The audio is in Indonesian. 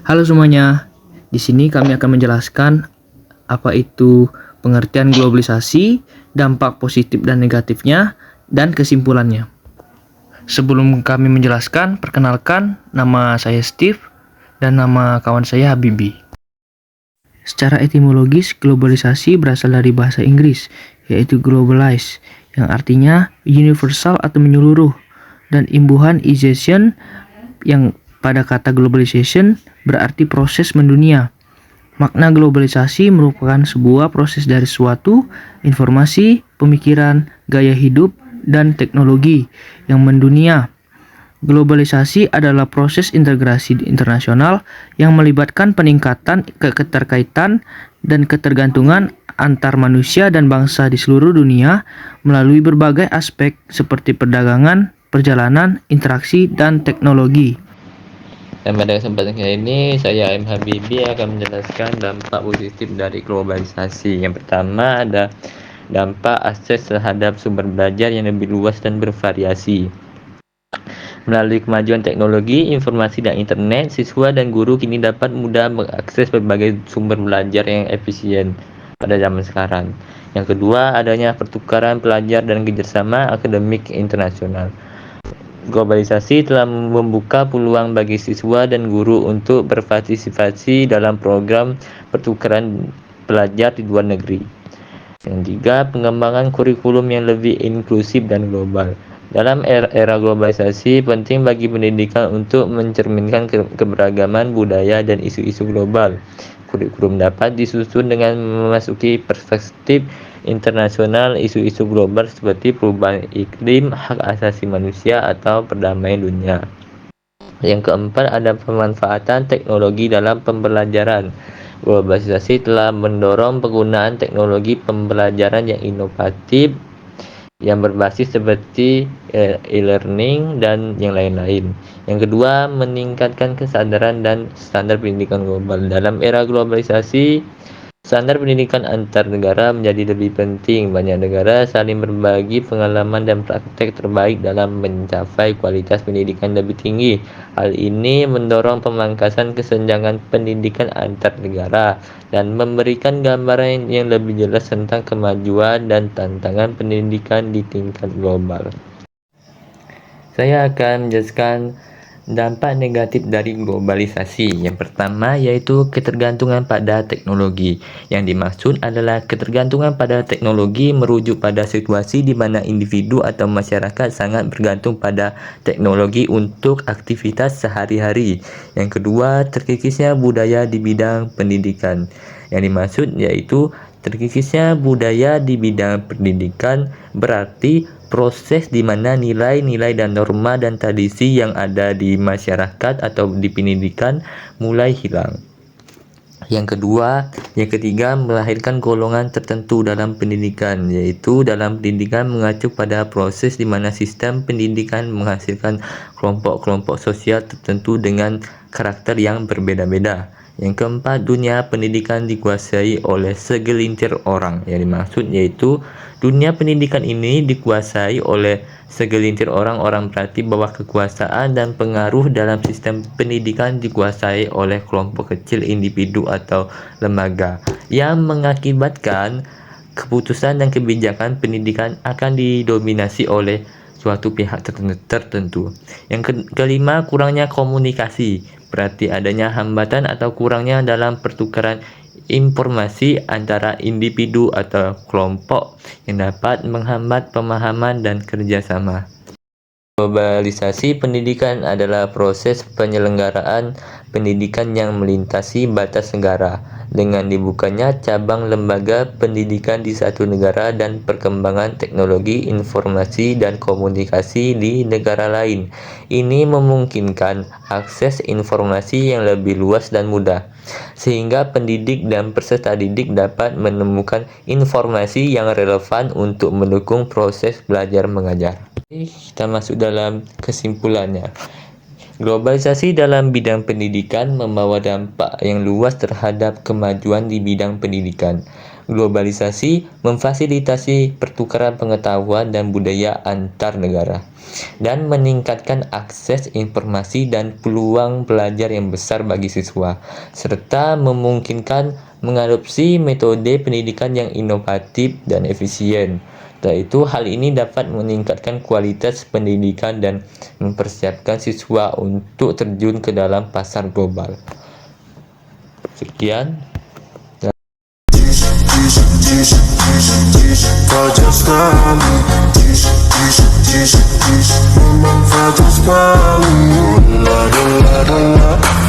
Halo semuanya, di sini kami akan menjelaskan apa itu pengertian globalisasi, dampak positif dan negatifnya, dan kesimpulannya. Sebelum kami menjelaskan, perkenalkan nama saya Steve dan nama kawan saya Habibi. Secara etimologis, globalisasi berasal dari bahasa Inggris, yaitu globalize, yang artinya universal atau menyeluruh, dan imbuhan-ization yang pada kata globalization berarti proses mendunia. Makna globalisasi merupakan sebuah proses dari suatu informasi, pemikiran, gaya hidup, dan teknologi yang mendunia. Globalisasi adalah proses integrasi internasional yang melibatkan peningkatan keterkaitan dan ketergantungan antar manusia dan bangsa di seluruh dunia melalui berbagai aspek seperti perdagangan, perjalanan, interaksi, dan teknologi. Dan pada kesempatan kali ini saya M. Habibi akan menjelaskan dampak positif dari globalisasi. Yang pertama ada dampak akses terhadap sumber belajar yang lebih luas dan bervariasi. Melalui kemajuan teknologi, informasi dan internet, siswa dan guru kini dapat mudah mengakses berbagai sumber belajar yang efisien pada zaman sekarang. Yang kedua, adanya pertukaran pelajar dan kerjasama akademik internasional. Globalisasi telah membuka peluang bagi siswa dan guru untuk berpartisipasi dalam program pertukaran pelajar di luar negeri. Yang tiga, pengembangan kurikulum yang lebih inklusif dan global. Dalam era globalisasi, penting bagi pendidikan untuk mencerminkan keberagaman budaya dan isu-isu global. Kurikulum dapat disusun dengan memasuki perspektif internasional isu-isu global seperti perubahan iklim, hak asasi manusia, atau perdamaian dunia. Yang keempat, ada pemanfaatan teknologi dalam pembelajaran. Globalisasi telah mendorong penggunaan teknologi pembelajaran yang inovatif yang berbasis seperti e-learning dan yang lain-lain. Yang kedua, meningkatkan kesadaran dan standar pendidikan global. Dalam era globalisasi, standar pendidikan antar negara menjadi lebih penting. Banyak negara saling berbagi pengalaman dan praktek terbaik dalam mencapai kualitas pendidikan lebih tinggi. Hal ini mendorong pemangkasan kesenjangan pendidikan antar negara dan memberikan gambaran yang lebih jelas tentang kemajuan dan tantangan pendidikan di tingkat global. Saya akan menjelaskan dampak negatif dari globalisasi. Yang pertama yaitu ketergantungan pada teknologi. Yang dimaksud adalah ketergantungan pada teknologi merujuk pada situasi di mana individu atau masyarakat sangat bergantung pada teknologi untuk aktivitas sehari-hari. Yang kedua, terkikisnya budaya di bidang pendidikan. Yang dimaksud yaitu terkikisnya budaya di bidang pendidikan berarti proses di mana nilai-nilai dan norma dan tradisi yang ada di masyarakat atau di pendidikan mulai hilang. Yang ketiga, melahirkan golongan tertentu dalam pendidikan, yaitu dalam pendidikan mengacu pada proses di mana sistem pendidikan menghasilkan kelompok-kelompok sosial tertentu dengan karakter yang berbeda-beda. Yang keempat, dunia pendidikan dikuasai oleh segelintir orang. Yang dimaksud yaitu dunia pendidikan ini dikuasai oleh segelintir orang-orang, berarti bahwa kekuasaan dan pengaruh dalam sistem pendidikan dikuasai oleh kelompok kecil individu atau lembaga yang mengakibatkan keputusan dan kebijakan pendidikan akan didominasi oleh suatu pihak tertentu. Yang kelima, kurangnya komunikasi, berarti adanya hambatan atau kurangnya dalam pertukaran informasi antara individu atau kelompok yang dapat menghambat pemahaman dan kerjasama. Globalisasi pendidikan adalah proses penyelenggaraan pendidikan yang melintasi batas negara dengan dibukanya cabang lembaga pendidikan di satu negara dan perkembangan teknologi informasi dan komunikasi di negara lain. Ini memungkinkan akses informasi yang lebih luas dan mudah, sehingga pendidik dan peserta didik dapat menemukan informasi yang relevan untuk mendukung proses belajar mengajar. Kita masuk dalam kesimpulannya. Globalisasi dalam bidang pendidikan membawa dampak yang luas terhadap kemajuan di bidang pendidikan. Globalisasi memfasilitasi pertukaran pengetahuan dan budaya antar negara dan meningkatkan akses informasi dan peluang belajar yang besar bagi siswa, serta memungkinkan mengadopsi metode pendidikan yang inovatif dan efisien. Setelah itu, hal ini dapat meningkatkan kualitas pendidikan dan mempersiapkan siswa untuk terjun ke dalam pasar global. Sekian. Fajr sekali, la la la la.